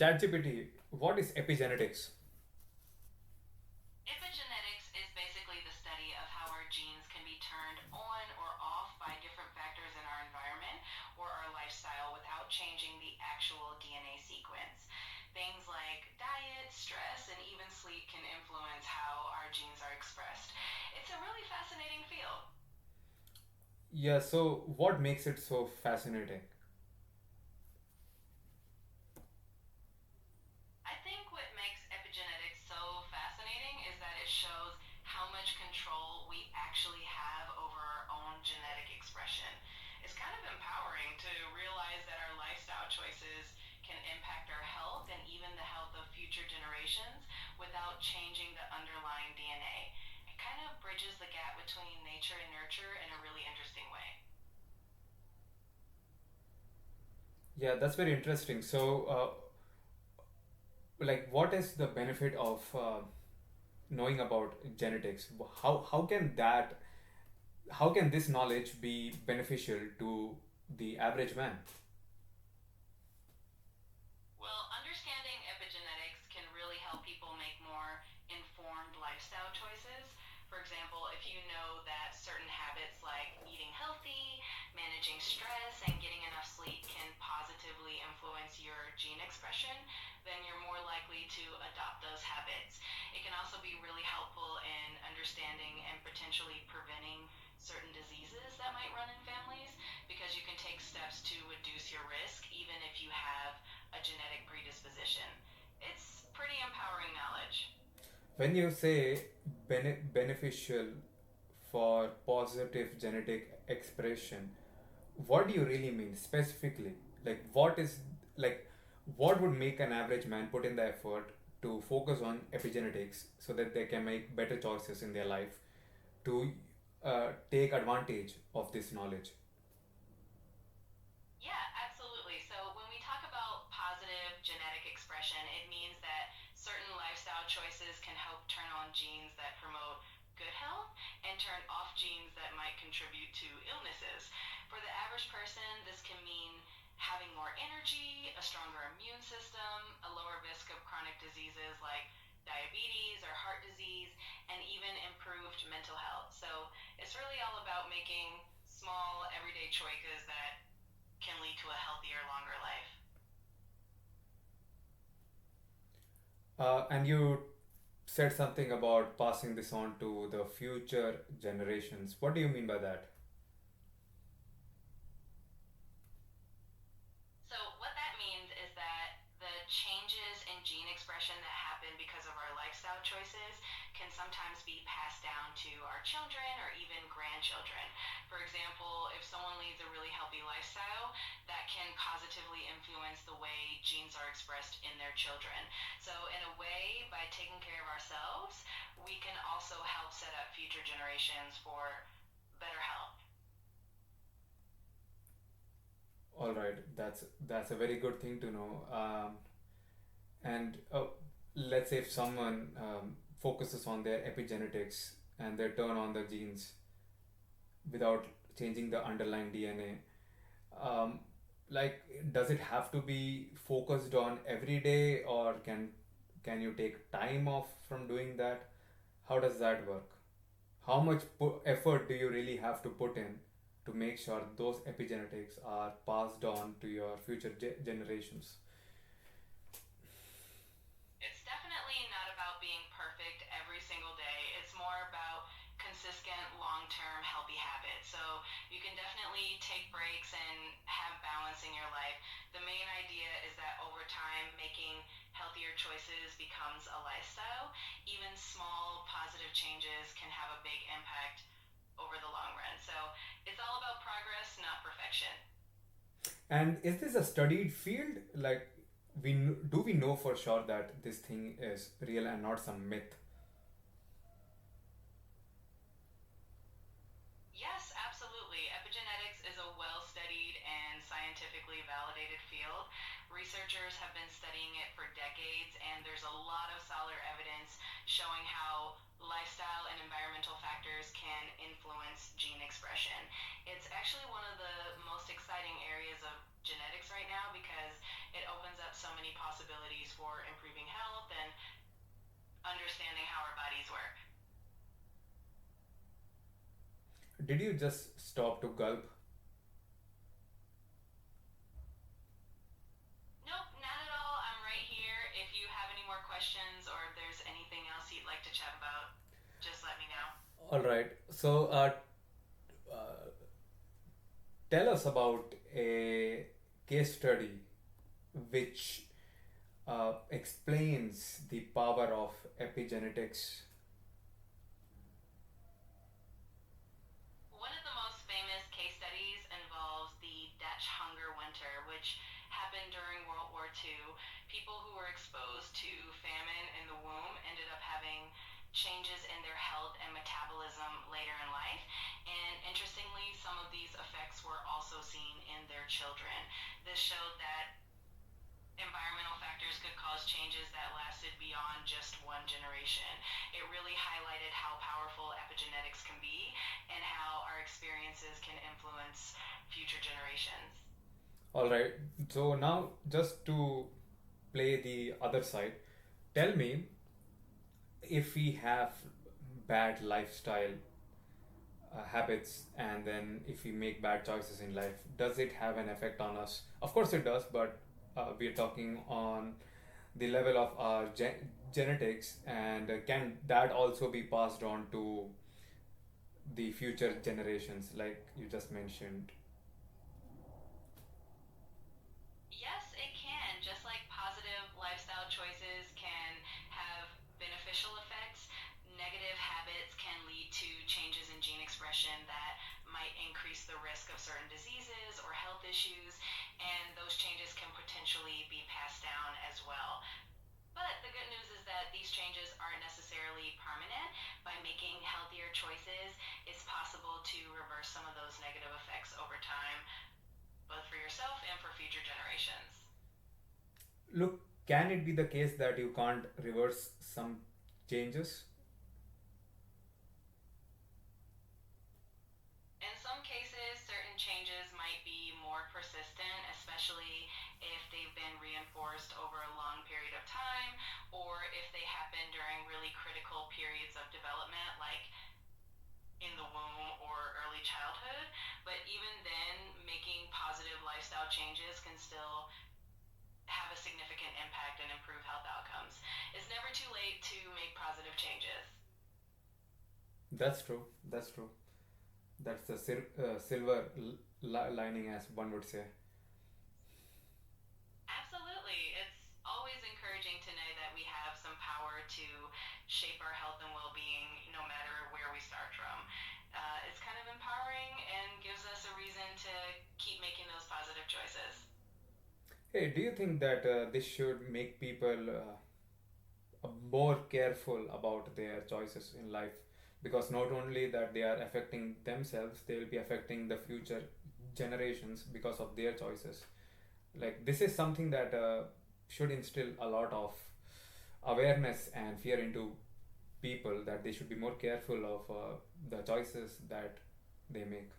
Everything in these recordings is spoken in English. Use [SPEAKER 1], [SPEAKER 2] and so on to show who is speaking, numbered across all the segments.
[SPEAKER 1] ChatGPT, what is epigenetics?
[SPEAKER 2] Epigenetics is basically the study of how our genes can be turned on or off by different factors in our environment or our lifestyle without changing the actual DNA sequence. Things like diet, stress, and even sleep can influence how our genes are expressed. It's a really fascinating field.
[SPEAKER 1] Yeah, so what makes it so fascinating?
[SPEAKER 2] I think what makes epigenetics so fascinating is that it shows how much control we actually have over our own genetic expression. It's kind of empowering to realize that our lifestyle choices can impact our health and even the health of future generations without changing the underlying DNA. It kind of bridges the gap between nature and nurture in a really interesting way.
[SPEAKER 1] Yeah, that's very interesting. So, what is the benefit of knowing about genetics? How can this knowledge be beneficial to the average man?
[SPEAKER 2] Well, understanding epigenetics can really help people make more informed lifestyle choices. For example, if you know that certain habits like eating healthy, managing stress, and getting enough sleep can positively influence your gene expression, then you're more likely to adopt those habits. It can also be really helpful in understanding and potentially preventing certain diseases that might run in families because you can take steps to reduce your risk even if you have a genetic predisposition. It's pretty empowering knowledge.
[SPEAKER 1] When you say beneficial for positive genetic expression, what do you really mean specifically? Like, like, what would make an average man put in the effort to focus on epigenetics so that they can make better choices in their life to take advantage of this knowledge?
[SPEAKER 2] Yeah, absolutely. So, when we talk about positive genetic expression, it means that certain lifestyle choices can help turn on genes that promote good health and turn off genes that might contribute to illnesses. For the average person, this can mean having more energy, a stronger immune system, a lower risk of chronic diseases like diabetes or heart disease, and even improved mental health. So, it's really all about making small everyday choices that can lead to a healthier, longer life.
[SPEAKER 1] And you said something about passing this on to the future generations. What do you mean by that?
[SPEAKER 2] So, what that means is that the changes in gene expression that happen because of our lifestyle choices can sometimes be passed down to our children or even grandchildren. For example, if someone leads a really healthy lifestyle, that can positively influence the way genes are expressed in their children. So, in a way, by taking care of ourselves, we can also help set up future generations for better health.
[SPEAKER 1] All right, that's a very good thing to know. And let's say if someone focuses on their epigenetics and they turn on the genes without changing the underlying DNA, like, does it have to be focused on every day, or can you take time off from doing that? How does that work? How much effort do you really have to put in to make sure those epigenetics are passed on to your future generations?
[SPEAKER 2] It's definitely not about being perfect every single day. It's more about consistent, long term, healthy habits. So you can definitely take breaks and have balance in your life. The main idea is that over time, making healthier choices becomes a lifestyle. Even small, positive changes can have a big impact over the long run. So it's all about progress, not perfection.
[SPEAKER 1] And is this a studied field? Like, do we know for sure that this thing is real and not some myth?
[SPEAKER 2] Yes, absolutely. Epigenetics is a well studied and scientifically validated field. Researchers have been studying it for decades, and there's a lot of solid evidence showing how lifestyle and environmental factors can influence gene expression. It's actually one of the most exciting areas of genetics right now because it opens up so many possibilities for improving health and understanding how our bodies work.
[SPEAKER 1] Did you just stop to gulp?
[SPEAKER 2] Nope, not at all. I'm right here. If you have any more questions or if there's anything else you'd like to chat about, just let me know.
[SPEAKER 1] All right. So, uh, tell us about a case study which explains the power of epigenetics.
[SPEAKER 2] One of the most famous case studies involves the Dutch hunger winter, which happened during World War II. People who were exposed to famine in the womb ended up having changes in their health and metabolism later in life. And interestingly, some of these effects were also seen in their children. This showed that environmental factors could cause changes that lasted beyond just one generation. It really highlighted how powerful epigenetics can be and how our experiences can influence future generations.
[SPEAKER 1] All right. So now, just to play the other side, tell me, if we have bad lifestyle habits, and then if we make bad choices in life, does it have an effect on us? Of course it does, but we're talking on the level of our genetics, and can that also be passed on to the future generations, like you just mentioned?
[SPEAKER 2] Yes, it can. Just like positive lifestyle choices can have beneficial effects, negative habits can lead to changes in gene expression that might increase the risk of certain diseases or health issues, and those changes can potentially be passed down as well. But the good news is that these changes aren't necessarily permanent. By making healthier choices, it's possible to reverse some of those negative effects over time, both for yourself and for future generations.
[SPEAKER 1] Look, can it be the case that you can't reverse some changes?
[SPEAKER 2] In some cases, certain changes might be more persistent, especially if they've been reinforced over a long period of time or if they happen during really critical periods of development, like in the womb or early childhood. But even then, making positive lifestyle changes can still have a significant impact and improve health outcomes. It's never too late to make positive changes.
[SPEAKER 1] That's true. That's true. That's the silver lining, as one would say.
[SPEAKER 2] Absolutely. It's always encouraging to know that we have some power to shape our health and well being no matter where we start from. It's kind of empowering and gives us a reason to keep making those positive choices.
[SPEAKER 1] Hey, do you think that this should make people more careful about their choices in life? Because not only that they are affecting themselves, they will be affecting the future generations because of their choices. Like, this is something that should instill a lot of awareness and fear into people, that they should be more careful of the choices that they make.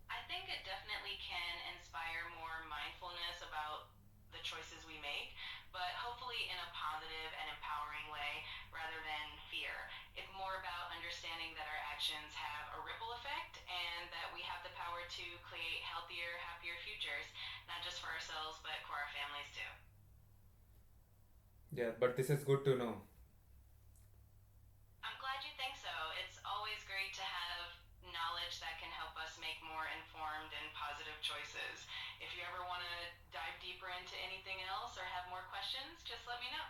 [SPEAKER 2] I think it definitely can inspire more mindfulness about the choices we make, but hopefully in a positive and empowering way rather than fear. It's more about understanding that our actions have a ripple effect and that we have the power to create healthier, happier futures, not just for ourselves, but for our families too.
[SPEAKER 1] Yeah, but this is good to know.
[SPEAKER 2] I'm glad you think so. It's always great to have knowledge that can help us make more informed and positive choices. If you ever want to dive deeper into anything else or have more questions, just let me know.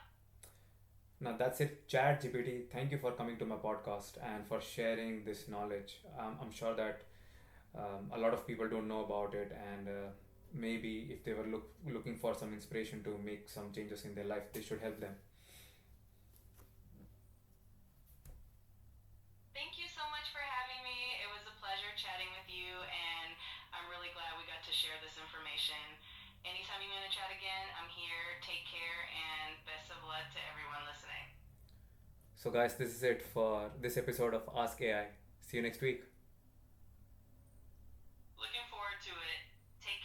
[SPEAKER 1] Now that's it, Chat GPT. Thank you for coming to my podcast and for sharing this knowledge. I'm sure that a lot of people don't know about it, and maybe if they were looking for some inspiration to make some changes in their life, this should help them.
[SPEAKER 2] Thank you so much for having me. It was a pleasure chatting with you, and I'm really glad we got to share this information. Anytime you want to chat again, I'm here. Take care, and best of luck to everyone listening.
[SPEAKER 1] So, guys, this is it for this episode of Ask AI. See you next week.
[SPEAKER 2] Looking forward to it. Take care.